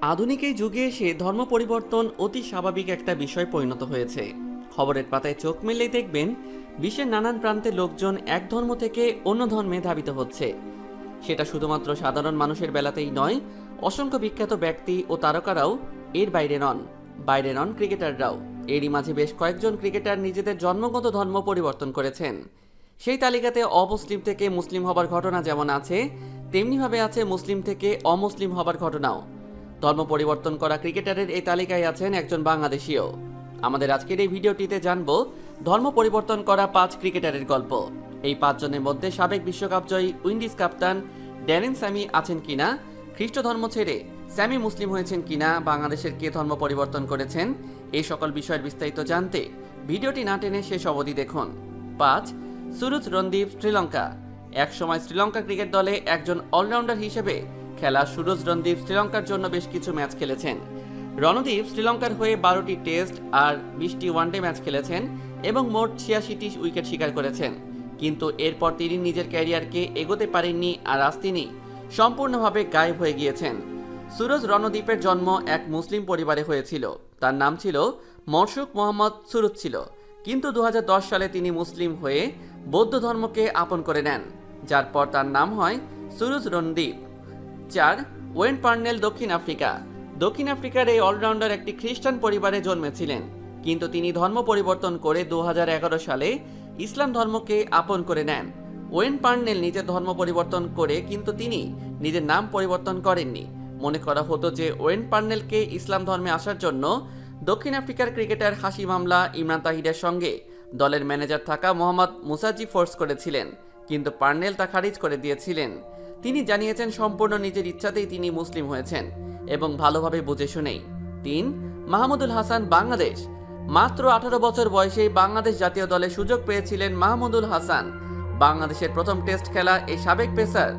আধুনিক এই যুগে এসে ধর্ম পরিবর্তন অতি স্বাভাবিক একটা বিষয় পরিণত হয়েছে। খবরের পাতায় চোখ মেললেই দেখবেন বিশ্বের নানান প্রান্তে লোকজন এক ধর্ম থেকে অন্য ধর্মে ধাবিত হচ্ছে। সেটা শুধুমাত্র সাধারণ মানুষের বেলাতেই নয়, অসংখ্য বিখ্যাত ব্যক্তি ও তারকারাও এর বাইরে নন ক্রিকেটাররাও। এরই মাঝে বেশ কয়েকজন ক্রিকেটার নিজেদের জন্মগত ধর্ম পরিবর্তন করেছেন। সেই তালিকাতে অমুসলিম থেকে মুসলিম হবার ঘটনা যেমন আছে, তেমনিভাবে আছে মুসলিম থেকে অমুসলিম হবার ঘটনাও। ধর্ম পরিবর্তন করা ক্রিকেটারের এই তালিকায় আছেন একজন বাংলাদেশীও। আমাদের আজকের এই ভিডিওটিতে জানবো ধর্ম পরিবর্তন করা 5 ক্রিকেটারের গল্প। এই 5 জনের মধ্যে সাবেক বিশ্বকাপ জয়ী উইন্ডিজ কাপ্তান ড্যারেন স্যামি আছেন কিনা, খ্রিস্ট ধর্ম ছেড়ে স্যামি মুসলিম হয়েছেন কিনা, বাংলাদেশের কে ধর্ম পরিবর্তন করেছেন, এই সকল বিষয়ের বিস্তারিত জানতে ভিডিওটি না টেনে শেষ অবধি দেখুন। 5. সুরুজ রণদীপ, শ্রীলঙ্কা। একসময় শ্রীলঙ্কা ক্রিকেট দলে একজন অলরাউন্ডার হিসেবে খেলা সুরজ রণদীপ শ্রীলঙ্কার জন্য বেশ কিছু ম্যাচ খেলেছেন। রণদীপ শ্রীলঙ্কার হয়ে 12টি টেস্ট আর 20টি ওয়ানডে ম্যাচ খেলেছেন এবং মোট 86টি উইকেট শিকার করেছেন। কিন্তু এরপর তিনি নিজের ক্যারিয়ারকে এগোতে পারেননি, আর আজ তিনি সম্পূর্ণভাবে গায়েব হয়ে গিয়েছেন। সুরজ রণদীপের জন্ম এক মুসলিম পরিবারে হয়েছিল। তার নাম ছিল মরশুক মোহাম্মদ সুরুজ ছিল, কিন্তু 2010 সালে তিনি মুসলিম হয়ে বৌদ্ধ ধর্মকে আপন করে নেন, যার পর তার নাম হয় সুরজ রণদীপ। 4. ওয়েন পার্নেল, দক্ষিণ আফ্রিকা। দক্ষিণ আফ্রিকার এই অলরাউন্ডার একটি খ্রিস্টান পরিবারে জন্মেছিলেন, কিন্তু তিনি ধর্ম পরিবর্তন করে 2011 সালে ইসলাম ধর্মকে আপন করে নেন। ওয়েন পার্নেল নিজের ধর্ম পরিবর্তন করে, কিন্তু তিনি নিজের নাম পরিবর্তন করেননি। মনে করা হতো যে ওয়েন পার্নেলকে ইসলাম ধর্মে আসার জন্য দক্ষিণ আফ্রিকার ক্রিকেটার হাশিম আমলা, ইমরান তাহিরের সঙ্গে দলের ম্যানেজার থাকা মোহাম্মদ মুসাজি ফোর্স করেছিলেন, কিন্তু পার্নেল তা খারিজ করে দিয়েছিলেন। তিনি জানিয়েছেন সম্পূর্ণ নিজের ইচ্ছাতেই তিনি মুসলিম হয়েছেন এবং ভালোভাবে বুঝে শুনেই। 3. মাহমুদুল হাসান, বাংলাদেশ। মাত্র 18 বছর বয়সেই বাংলাদেশ জাতীয় দলে সুযোগ পেয়েছিলেন মাহমুদুল হাসান। বাংলাদেশের প্রথম টেস্ট খেলা এই সাবেক পেসার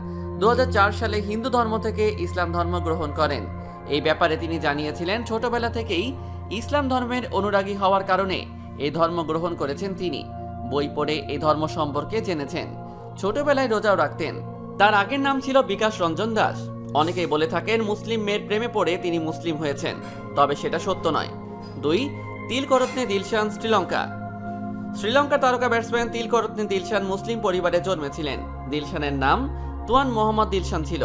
2004 সালে হিন্দু ধর্ম থেকে ইসলাম ধর্ম গ্রহণ করেন। এই ব্যাপারে তিনি জানিয়েছিলেন ছোটবেলা থেকেই ইসলাম ধর্মের অনুরাগী হওয়ার কারণে এই ধর্ম গ্রহণ করেছেন তিনি। বই পড়ে এই ধর্ম সম্পর্কে জেনেছেন। ছোটবেলায় রোজাও রাখতেন। তার আগের নাম ছিল বিকাশ রঞ্জন দাস। অনেকেই বলে থাকেন মুসলিম মেয়ের প্রেমে পড়ে তিনি মুসলিম হয়েছেন, তবে সেটা সত্য নয়। 2. তিলকরত্নে দিলশান, শ্রীলঙ্কা। শ্রীলঙ্কার তারকা ব্যাটসম্যান তিলকরত্নে দিলশান মুসলিম পরিবারে জন্মেছিলেন। দিলশানের নাম তুয়ান মোহাম্মদ দিলশান ছিল।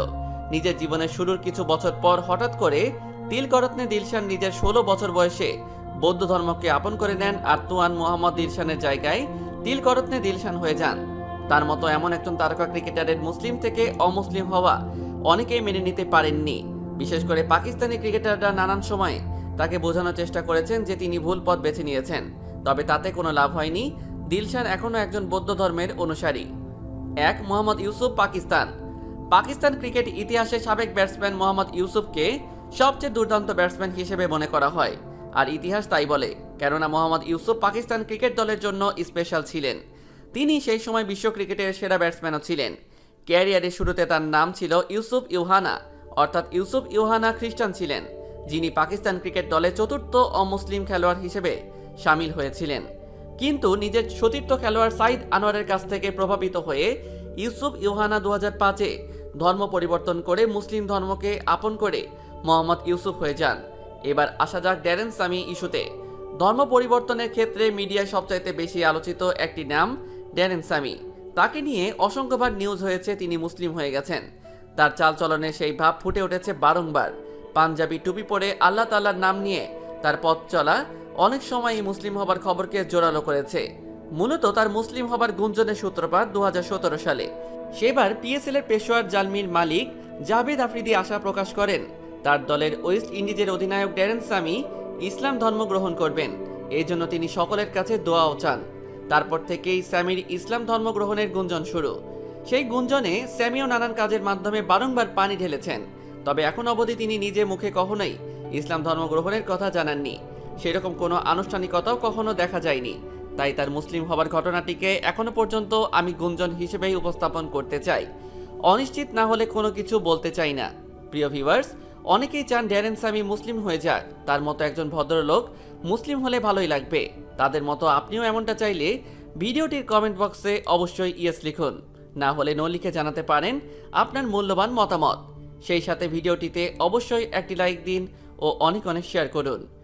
নিজের জীবনের শুরুর কিছু বছর পর হঠাৎ করে তিলকরত্নে দিলশান নিজের 16 বছর বয়সে বৌদ্ধ ধর্মকে আপন করে নেন, আর তুয়ান মোহাম্মদ দিলশানের জায়গায় তিলকরত্নে দিলশান হয়ে যান। তার মতো এমন একজন তারকা ক্রিকেটারের মুসলিম থেকে অমুসলিম হওয়া অনেকেই মেনে নিতে পারেননি। বিশেষ করে পাকিস্তানি ক্রিকেটাররা নানান সময়ে তাকে বোঝানোর চেষ্টা করেছেন যে তিনি ভুল পথ বেছে নিয়েছেন, তবে তাতে কোনো লাভ হয়নি। দিলশান এখনও একজন বৌদ্ধ ধর্মের অনুসারী। 1. মোহাম্মদ ইউসুফ, পাকিস্তান। পাকিস্তান ক্রিকেট ইতিহাসে সাবেক ব্যাটসম্যান মোহাম্মদ ইউসুফকে সবচেয়ে দুর্দান্ত ব্যাটসম্যান হিসেবে মনে করা হয়, আর ইতিহাস তাই বলে, কেননা মোহাম্মদ ইউসুফ পাকিস্তান ক্রিকেট দলের জন্য স্পেশাল ছিলেন। তিনি সেই সময় বিশ্ব ক্রিকেটের সেরা ব্যাটসম্যানও ছিলেন। ক্যারিয়ারের শুরুতে তার নাম ছিল ইউসুফ ইউহানা, অর্থাৎ ইউসুফ ইউহানা খ্রিস্টান ছিলেন, যিনি পাকিস্তান ক্রিকেট দলে চতুর্থ অমুসলিম খেলোয়াড় হিসেবে সামিল হয়েছিলেন। কিন্তু নিজের সতীর্থ খেলোয়াড় সাইদ আনোয়ারের কাছ থেকে প্রভাবিত হয়ে ইউসুফ ইউহানা 2005-এ ধর্ম পরিবর্তন করে মুসলিম ধর্মকে আপন করে মোহাম্মদ ইউসুফ হয়ে যান। এবার আসা যাক ড্যারেন স্যামি ইস্যুতে। ধর্ম পরিবর্তনের ক্ষেত্রে মিডিয়ায় সবচাইতে বেশি আলোচিত একটি নাম ড্যারেন স্যামি। তাকে নিয়ে অসংখ্যবার নিউজ হয়েছে তিনি মুসলিম হয়ে গেছেন। তার চালচলনে সেই ভাব ফুটে উঠেছে বারংবার। পাঞ্জাবি টুপি পরে আল্লাহ তাআলার নাম নিয়ে তার পথ চলা অনেক সময়ই মুসলিম হবার খবরকে জোরালো করেছে। মূলত তার মুসলিম হবার গুঞ্জনের সূত্রপাত 2017 সালে। সেবার পিএসএল এর পেশোয়ার জালমির মালিক জাভেদ আফ্রিদি আশা প্রকাশ করেন তার দলের ওয়েস্ট ইন্ডিজের অধিনায়ক ড্যারেন স্যামি ইসলাম ধর্ম গ্রহণ করবেন। এই জন্য তিনি সকলের কাছে দোয়াও চান। তারপর থেকেই স্যামির ইসলাম ধর্ম গ্রহণের গুঞ্জন শুরু। সেই গুঞ্জনে স্যামিও নানান কাজের মাধ্যমে বারংবার পানি ঢেলেছেন, তবে এখন অবধি তিনি নিজে মুখে কখনোই ইসলাম ধর্ম গ্রহণের কথা জানাননি। সেরকম কোনো আনুষ্ঠানিকতাও কখনো দেখা যায়নি। তাই তার মুসলিম হবার ঘটনাটিকে এখনো পর্যন্ত আমি গুঞ্জন হিসেবেই উপস্থাপন করতে চাই। অনিশ্চিত না হলে কোনো কিছু বলতে চাই না। প্রিয় ভিউয়ার্স, অনেকেই চান ড্যারেন স্যামি মুসলিম হয়ে যাক। তার মতো একজন ভদ্রলোক মুসলিম হলে ভালোই লাগবে। তাদের মতো আপনিও এমনটা চাইলে ভিডিওটির কমেন্ট বক্সে অবশ্যই ইয়েস লিখুন, না হলে নো লিখে জানাতে পারেন আপনার মূল্যবান মতামত। সেই সাথে ভিডিওটিতে অবশ্যই একটি লাইক দিন ও অনেক অনেক শেয়ার করুন।